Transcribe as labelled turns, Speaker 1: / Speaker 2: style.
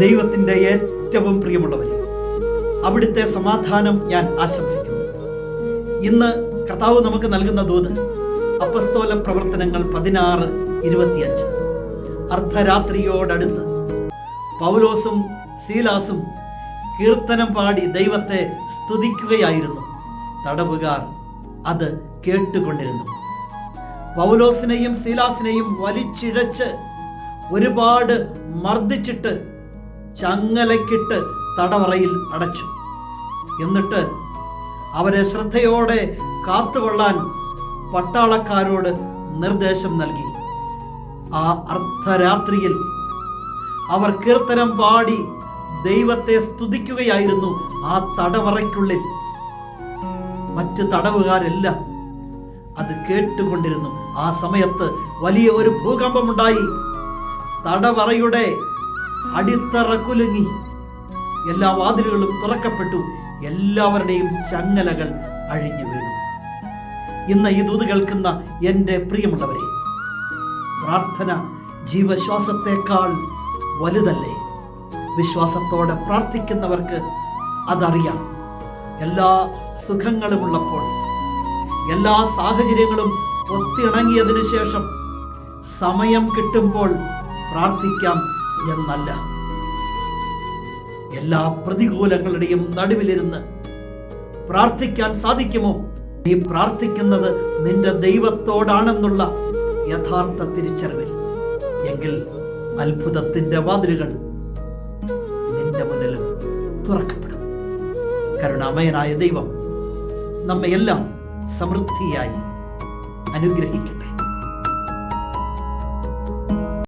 Speaker 1: ദൈവത്തിൻ്റെ ഏറ്റവും പ്രിയമുള്ളവരെ, അവിടുത്തെ സമാധാനം ഞാൻ ആശംസിക്കുന്നു. ഇന്ന് കർത്താവ് നമുക്ക് നൽകുന്ന ദൂത് അപ്പസ്തോല പ്രവർത്തനങ്ങൾ 16:25. അർദ്ധരാത്രിയോടടുത്ത് പൗലോസും സീലാസും കീർത്തനം പാടി ദൈവത്തെ സ്തുതിക്കുകയായിരുന്നു. തടവുകാർ അത് കേട്ടുകൊണ്ടിരുന്നു. പൗലോസിനെയും സീലാസിനെയും വലിച്ചിഴച്ച് ഒരുപാട് മർദ്ദിച്ചിട്ട് ചങ്ങലക്കിട്ട് തടവറയിൽ അടച്ചു. എന്നിട്ട് അവരെ ശ്രദ്ധയോടെ കാത്തുകൊള്ളാൻ പട്ടാളക്കാരോട് നിർദ്ദേശം നൽകി. ആ അർദ്ധരാത്രിയിൽ അവർ കീർത്തനം പാടി ദൈവത്തെ സ്തുതിക്കുകയായിരുന്നു. ആ തടവറയ്ക്കുള്ളിൽ മറ്റ് തടവുകാരെല്ലാം അത് കേട്ടുകൊണ്ടിരുന്നു. ആ സമയത്ത് വലിയ ഒരു ഭൂകമ്പമുണ്ടായി. തടവറയുടെ അടിത്തറ കുലുങ്ങി, എല്ലാ വാതിലുകളും തുറക്കപ്പെട്ടു, എല്ലാവരുടെയും ചങ്ങലകൾ അഴിഞ്ഞു വീണു. ഇന്ന് ഈ ദൂത് കേൾക്കുന്ന എൻ്റെ പ്രിയമുള്ളവരെ, പ്രാർത്ഥന ജീവശ്വാസത്തെക്കാൾ വലുതല്ലേ? വിശ്വാസത്തോടെ പ്രാർത്ഥിക്കുന്നവർക്ക് അതറിയാം. എല്ലാ സുഖങ്ങളുമുള്ളപ്പോൾ, എല്ലാ സാഹചര്യങ്ങളും ഒത്തിണങ്ങിയതിനു ശേഷം സമയം കിട്ടുമ്പോൾ പ്രാർത്ഥിക്കാം എന്നല്ല. എല്ലാ പ്രതികൂലങ്ങളുടെയും നടുവിലിരുന്ന് പ്രാർത്ഥിക്കാൻ സാധിക്കുമോ? നീ പ്രാർത്ഥിക്കുന്നത് നിന്റെ ദൈവത്തോടാണെന്നുള്ള യഥാർത്ഥ തിരിച്ചറിവിൽ, എങ്കിൽ അത്ഭുതത്തിന്റെ വാതിലുകൾ നിന്റെ മുന്നിലും തുറക്കപ്പെടും. കരുണാമയനായ ദൈവം നമ്മയെല്ലാം സമൃദ്ധിയായി അനുഗ്രഹിക്കട്ടെ.